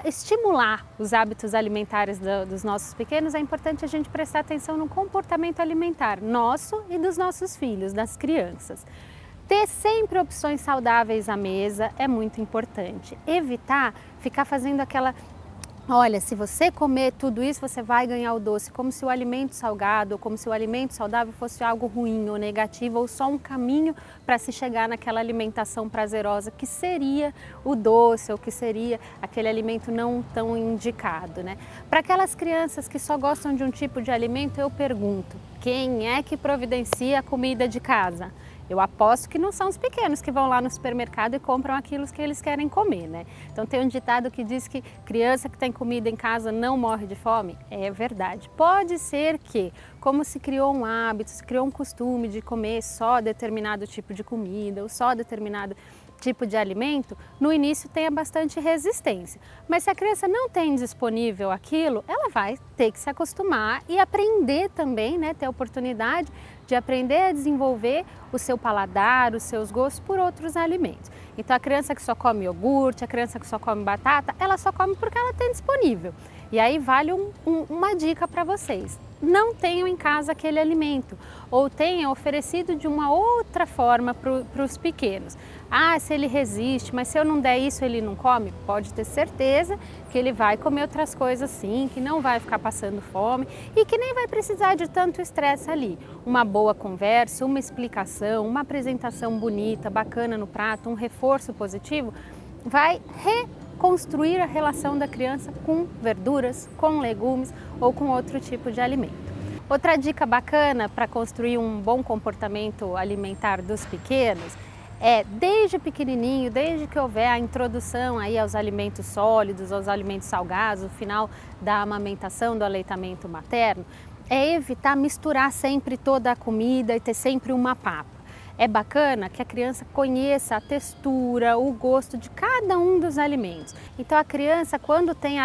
estimular os hábitos alimentares dos nossos pequenos, é importante a gente prestar atenção no comportamento alimentar nosso e dos nossos filhos, das crianças. Ter sempre opções saudáveis à mesa é muito importante. Evitar ficar fazendo aquela... Olha, se você comer tudo isso, você vai ganhar o doce, como se o alimento salgado, como se o alimento saudável fosse algo ruim ou negativo, ou só um caminho para se chegar naquela alimentação prazerosa que seria o doce, ou que seria aquele alimento não tão indicado, né? Para aquelas crianças que só gostam de um tipo de alimento, eu pergunto, quem é que providencia a comida de casa? Eu aposto que não são os pequenos que vão lá no supermercado e compram aquilo que eles querem comer, né? Então tem um ditado que diz que criança que tem comida em casa não morre de fome. É verdade. Pode ser que, como se criou um hábito, se criou um costume de comer só determinado tipo de comida ou só determinado tipo de alimento, no início tenha bastante resistência. Mas se a criança não tem disponível aquilo, ela vai ter que se acostumar e aprender também, né? Ter a oportunidade de aprender a desenvolver o seu paladar, os seus gostos por outros alimentos. Então a criança que só come iogurte, a criança que só come batata, ela só come porque ela tem disponível. E aí vale uma dica para vocês. Não tenham em casa aquele alimento ou tenham oferecido de uma outra forma para os pequenos. Ah, se ele resiste, mas se eu não der isso ele não come? Pode ter certeza que ele vai comer outras coisas sim, que não vai ficar passando fome e que nem vai precisar de tanto estresse ali. Uma boa conversa, uma explicação, uma apresentação bonita, bacana no prato, um reforço positivo, vai reconstruir a relação da criança com verduras, com legumes ou com outro tipo de alimento. Outra dica bacana para construir um bom comportamento alimentar dos pequenos é, desde pequenininho, desde que houver a introdução aí aos alimentos sólidos, aos alimentos salgados, o final da amamentação, do aleitamento materno, é evitar misturar sempre toda a comida e ter sempre uma papa. É bacana que a criança conheça a textura, o gosto de cada um dos alimentos. Então a criança, quando tem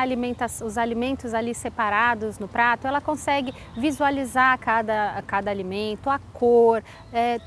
os alimentos ali separados no prato, ela consegue visualizar cada alimento, a cor,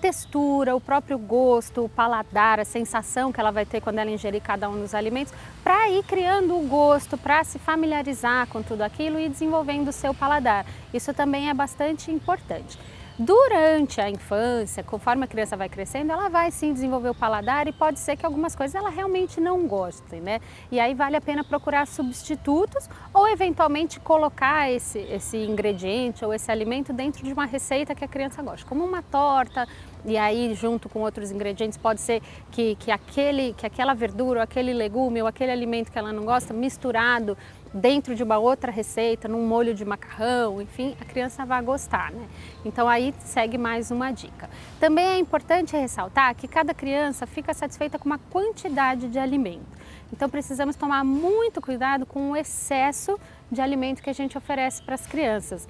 textura, o próprio gosto, o paladar, a sensação que ela vai ter quando ela ingerir cada um dos alimentos, para ir criando o gosto, para se familiarizar com tudo aquilo e desenvolvendo o seu paladar. Isso também é bastante importante. Durante a infância, conforme a criança vai crescendo, ela vai sim desenvolver o paladar e pode ser que algumas coisas ela realmente não goste, né? E aí vale a pena procurar substitutos ou eventualmente colocar esse ingrediente ou esse alimento dentro de uma receita que a criança gosta, como uma torta. E aí, junto com outros ingredientes, pode ser que aquela verdura, ou aquele legume ou aquele alimento que ela não gosta, misturado dentro de uma outra receita, num molho de macarrão, enfim, a criança vai gostar, né? Então aí segue mais uma dica. Também é importante ressaltar que cada criança fica satisfeita com uma quantidade de alimento. Então precisamos tomar muito cuidado com o excesso de alimento que a gente oferece para as crianças.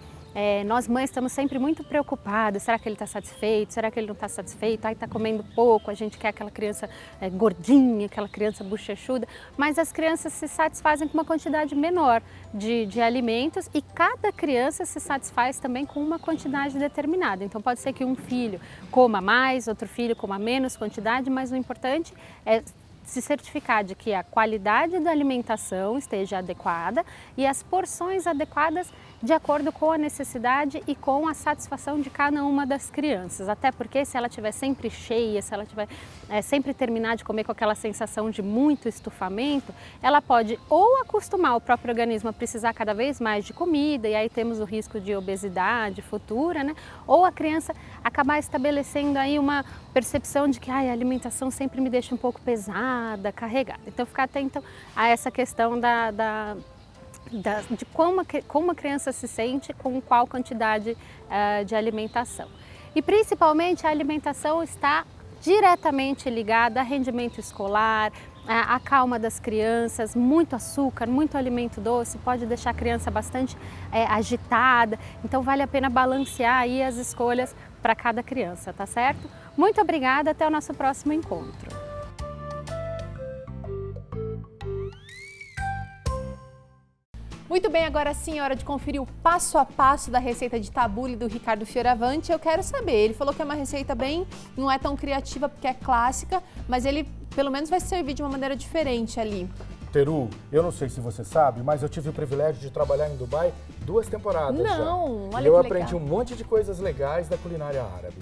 Nós mães estamos sempre muito preocupadas, será que ele está satisfeito, será que ele não está satisfeito, está comendo pouco, a gente quer aquela criança gordinha, aquela criança bochechuda, mas as crianças se satisfazem com uma quantidade menor de alimentos e cada criança se satisfaz também com uma quantidade determinada. Então pode ser que um filho coma mais, outro filho coma menos quantidade, mas o importante é se certificar de que a qualidade da alimentação esteja adequada e as porções adequadas de acordo com a necessidade e com a satisfação de cada uma das crianças. Até porque se ela estiver sempre cheia, se ela tiver sempre terminar de comer com aquela sensação de muito estufamento, ela pode ou acostumar o próprio organismo a precisar cada vez mais de comida, e aí temos o risco de obesidade futura, né? Ou a criança acabar estabelecendo aí uma percepção de que a alimentação sempre me deixa um pouco pesada, carregada. Então ficar atento a essa questão de como a criança se sente com qual quantidade de alimentação. E principalmente a alimentação está diretamente ligada a rendimento escolar, a calma das crianças. Muito açúcar, muito alimento doce pode deixar a criança bastante agitada, então vale a pena balancear aí as escolhas para cada criança, tá certo? Muito obrigada, até o nosso próximo encontro. Muito bem, agora sim é hora de conferir o passo a passo da receita de tabule do Ricardo Fioravanti. Eu quero saber, ele falou que é uma receita não é tão criativa porque é clássica, mas ele pelo menos vai servir de uma maneira diferente ali. Teru, eu não sei se você sabe, mas eu tive o privilégio de trabalhar em Dubai 2 temporadas já. Olha e eu que aprendi legal. um monte de coisas legais da culinária árabe.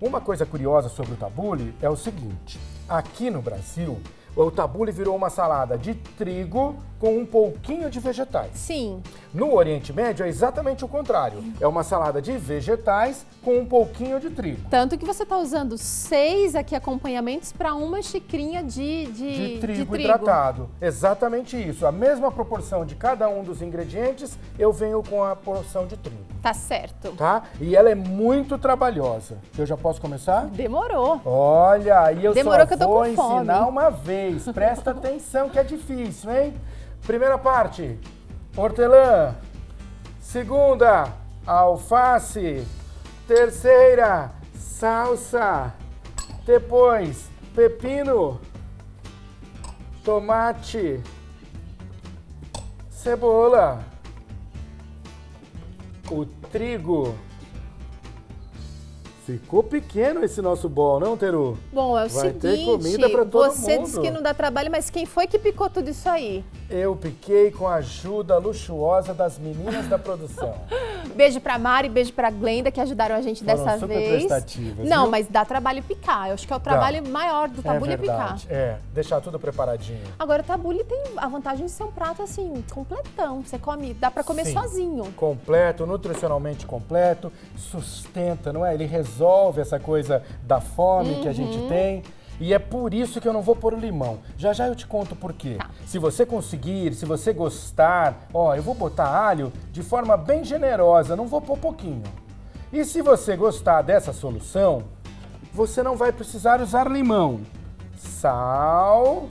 Uma coisa curiosa sobre o tabule é o seguinte, aqui no Brasil, o tabule virou uma salada de trigo com um pouquinho de vegetais. Sim. No Oriente Médio é exatamente o contrário. É uma salada de vegetais com um pouquinho de trigo. Tanto que você está usando 6 aqui acompanhamentos para uma xicrinha de trigo hidratado. Exatamente isso. A mesma proporção de cada um dos ingredientes, eu venho com a porção de trigo. Tá certo. Tá? E ela é muito trabalhosa. Eu já posso começar? Demorou. Olha, e eu Demorou só que eu tô vou com fome. ensinar uma vez. Presta atenção que é difícil, hein? Primeira parte, hortelã. Segunda, alface. Terceira, salsa. Depois, pepino, tomate, cebola, o trigo. Ficou pequeno esse nosso bol, não, Teru? Bom, é o Vai seguinte, ter comida pra todo você mundo. disse que não dá trabalho, mas quem foi que picou tudo isso aí? Eu piquei com a ajuda luxuosa das meninas da produção. Beijo pra Mari, beijo pra Glenda, que ajudaram a gente Foram dessa super vez. prestativas, Não, viu? mas dá trabalho picar. Eu acho que é o trabalho maior do tabule picar. verdade. É, deixar tudo preparadinho. Agora, o tabule tem a vantagem de ser um prato, assim, completão. Você come, dá pra comer Sim. sozinho. Completo, nutricionalmente completo, sustenta, não é? Ele resolve essa coisa da fome que a gente tem. E é por isso que eu não vou pôr o limão. Já já eu te conto por quê. Tá. Se você conseguir, se você gostar, ó, eu vou botar alho de forma bem generosa, não vou pôr pouquinho. E se você gostar dessa solução, você não vai precisar usar limão. Sal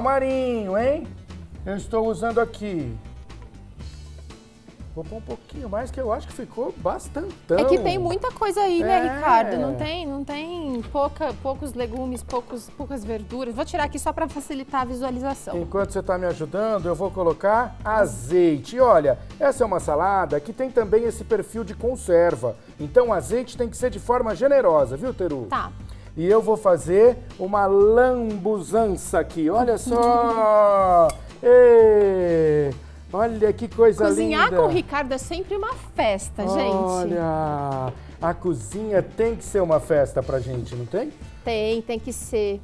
marinho, hein? Eu estou usando aqui. Vou pôr um pouquinho mais, que eu acho que ficou bastantão. É que tem muita coisa aí, né, É. Ricardo? Não tem poucos legumes, poucas verduras. Vou tirar aqui só para facilitar a visualização. Enquanto você está me ajudando, eu vou colocar azeite. E olha, essa é uma salada que tem também esse perfil de conserva. Então o azeite tem que ser de forma generosa, viu, Teru? Tá. E eu vou fazer uma lambuzança aqui, olha só! Ê, olha que coisa Cozinhar linda! com o Ricardo é sempre uma festa, gente. Olha, a cozinha tem que ser uma festa pra gente, não tem? Tem que ser.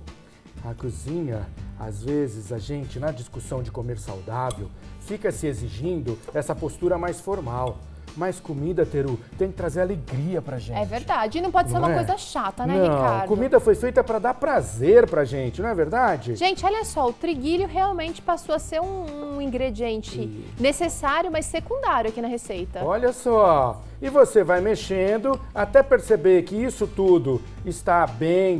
A cozinha, às vezes, a gente, na discussão de comer saudável, fica se exigindo essa postura mais formal. Mas comida, Teru, tem que trazer alegria pra gente. É verdade. E não pode ser Não uma é? coisa chata, né, Não, Ricardo? comida foi feita pra dar prazer pra gente, não é verdade? Gente, olha só, o triguilho realmente passou a ser um ingrediente necessário, mas secundário aqui na receita. Olha só, e você vai mexendo até perceber que isso tudo está bem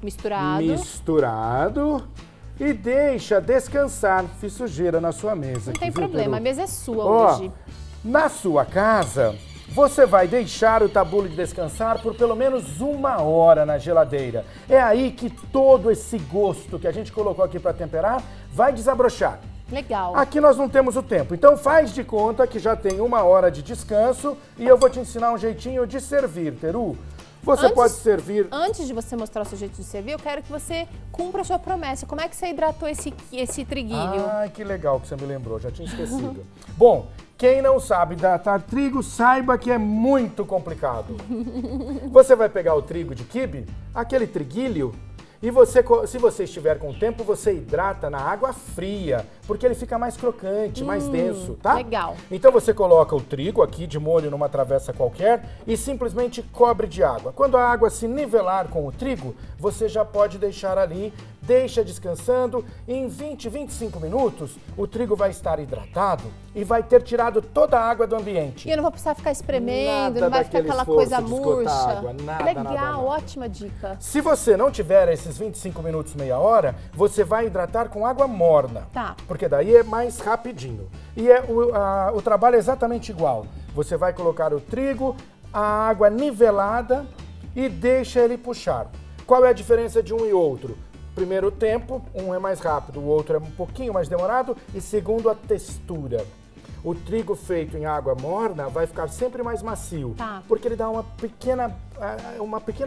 misturado e deixa descansar. Fiz sujeira na sua mesa. Não tem aqui, viu, problema, a Teru? mesa é sua Ó, hoje. na sua casa, você vai deixar o tabule descansar por pelo menos 1 hora na geladeira. É aí que todo esse gosto que a gente colocou aqui para temperar vai desabrochar. Legal. Aqui nós não temos o tempo, então faz de conta que já tem 1 hora de descanso e eu vou te ensinar um jeitinho de servir, Teru. Você pode servir... Antes de você mostrar o seu jeito de servir, eu quero que você cumpra a sua promessa. Como é que você hidratou esse triguilho? Ai, que legal que você me lembrou, já tinha esquecido. Bom, quem não sabe hidratar trigo, saiba que é muito complicado. Você vai pegar o trigo de quibe, aquele triguilho, e se você estiver com tempo, você hidrata na água fria, porque ele fica mais crocante, mais denso, tá? Legal. Então você coloca o trigo aqui de molho numa travessa qualquer e simplesmente cobre de água. Quando a água se nivelar com o trigo, você já pode deixar ali, deixa descansando e em 20, 25 minutos o trigo vai estar hidratado e vai ter tirado toda a água do ambiente. E eu não vou precisar ficar espremendo, Nada não vai ficar daquele aquela esforço coisa de esgotar murcha. água, nada, Legal, nada. ótima dica. Se você não tiver esses 25 minutos, meia hora, você vai hidratar com água morna. Tá. Porque daí é mais rapidinho. E o trabalho é exatamente igual. Você vai colocar o trigo, a água nivelada e deixa ele puxar. Qual é a diferença de um e outro? Primeiro, o tempo, um é mais rápido, o outro é um pouquinho mais demorado. E segundo, a textura. O trigo feito em água morna vai ficar sempre mais macio, Tá. porque ele dá uma pequena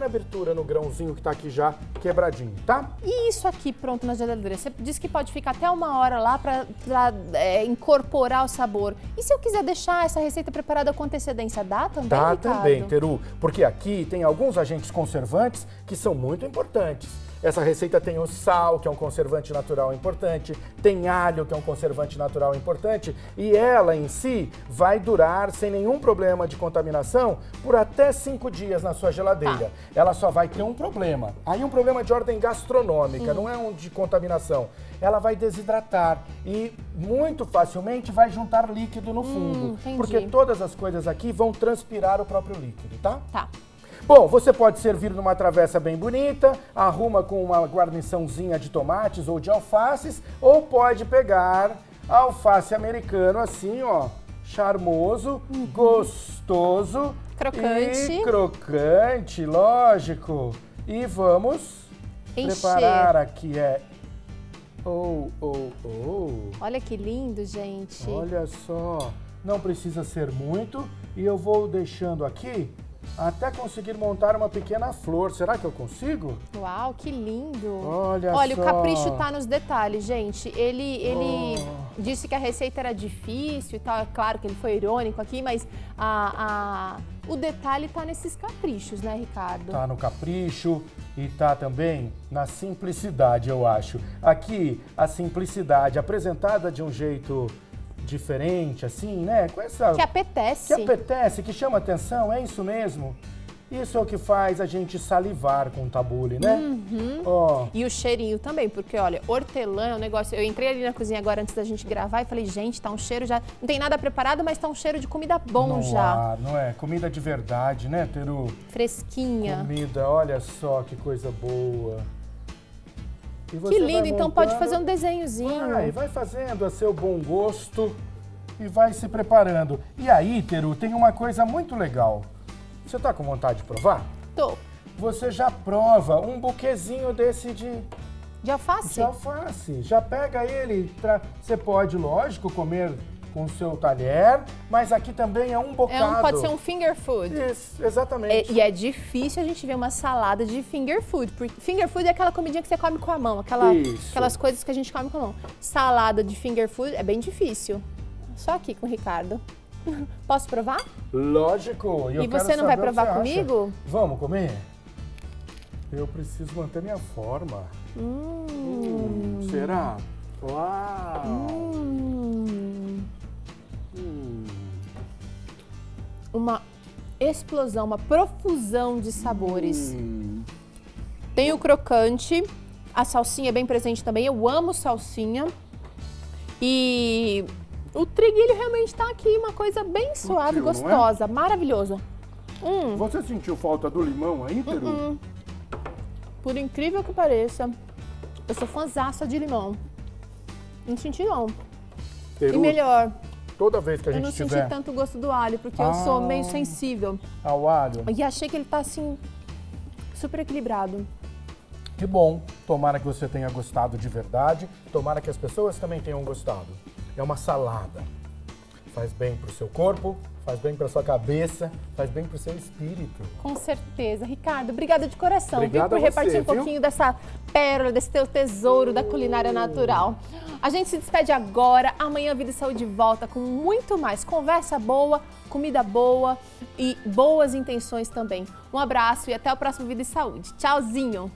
abertura no grãozinho que tá aqui já quebradinho, tá? E isso aqui pronto na geladeira? Você disse que pode ficar até 1 hora lá para incorporar o sabor. E se eu quiser deixar essa receita preparada com antecedência, dá também, Dá Ricardo? também, Teru, porque aqui tem alguns agentes conservantes que são muito importantes. Essa receita tem o sal, que é um conservante natural importante, tem alho, que é um conservante natural importante, e ela em si vai durar sem nenhum problema de contaminação por até 5 dias na sua geladeira. Ela só vai ter um problema. Aí um problema de ordem gastronômica, não é um de contaminação. Ela vai desidratar e muito facilmente vai juntar líquido no fundo, entendi. porque todas as coisas aqui vão transpirar o próprio líquido, tá? Tá. Bom, você pode servir numa travessa bem bonita, arruma com uma guarniçãozinha de tomates ou de alfaces, ou pode pegar alface americano assim, ó, charmoso, gostoso, Crocante. e crocante, lógico. E vamos Encher. preparar aqui Olha que lindo, gente. Olha só, não precisa ser muito e eu vou deixando aqui até conseguir montar uma pequena flor. Será que eu consigo? Uau, que lindo. Olha o só. capricho tá nos detalhes, gente. Ele disse que a receita era difícil e tal. É claro que ele foi irônico aqui, mas o detalhe tá nesses caprichos, né, Ricardo? Tá no capricho e tá também na simplicidade, eu acho. Aqui, a simplicidade apresentada de um jeito diferente, assim, né? Com essa... Que apetece. Que chama atenção, é isso mesmo? Isso é o que faz a gente salivar com o tabule, né? Ó. E o cheirinho também, porque olha, hortelã é um negócio... Eu entrei ali na cozinha agora antes da gente gravar e falei, gente, tá um cheiro já... Não tem nada preparado, mas tá um cheiro de comida bom No já. ar, não é? Comida de verdade, né, Teru? Fresquinha. Comida, olha só que coisa boa. E você Que vai lindo, então pode montando, fazer um desenhozinho. Vai fazendo a seu bom gosto e vai se preparando. E aí, Teru, tem uma coisa muito legal. Você tá com vontade de provar? Tô. Você já prova um buquezinho desse De alface? de alface. Já pega ele, você pode, lógico, comer com o seu talher, mas aqui também é um bocado. Pode ser um finger food. Isso, exatamente. E é difícil a gente ver uma salada de finger food. Porque finger food é aquela comidinha que você come com a mão, aquelas coisas que a gente come com a mão. Salada de finger food é bem difícil. Só aqui com o Ricardo. Posso provar? Lógico. E você não vai provar comigo? Vamos comer? Eu preciso manter minha forma. Será? Uau! Uma explosão, uma profusão de sabores. Tem o crocante, a salsinha é bem presente também. Eu amo salsinha. E o triguilho realmente tá aqui, uma coisa bem suave, gostosa, maravilhoso. Você sentiu falta do limão aí, Teru? Por incrível que pareça, eu sou fãzaça de limão. Não senti não. Teru, E melhor, toda vez que a eu gente não tiver senti tanto gosto do alho, porque eu sou meio sensível. ao alho, E achei que ele tá assim, super equilibrado. que bom. Tomara que você tenha gostado de verdade. Tomara que as pessoas também tenham gostado. É uma salada Faz bem pro seu corpo, faz bem pra sua cabeça, faz bem pro seu espírito. Com certeza. Ricardo, obrigada de coração, Obrigado por a você, repartir um viu? pouquinho dessa pérola, desse teu tesouro da culinária natural. A gente se despede agora. Amanhã Vida e Saúde volta com muito mais conversa boa, comida boa e boas intenções também. Um abraço e até o próximo Vida e Saúde. Tchauzinho!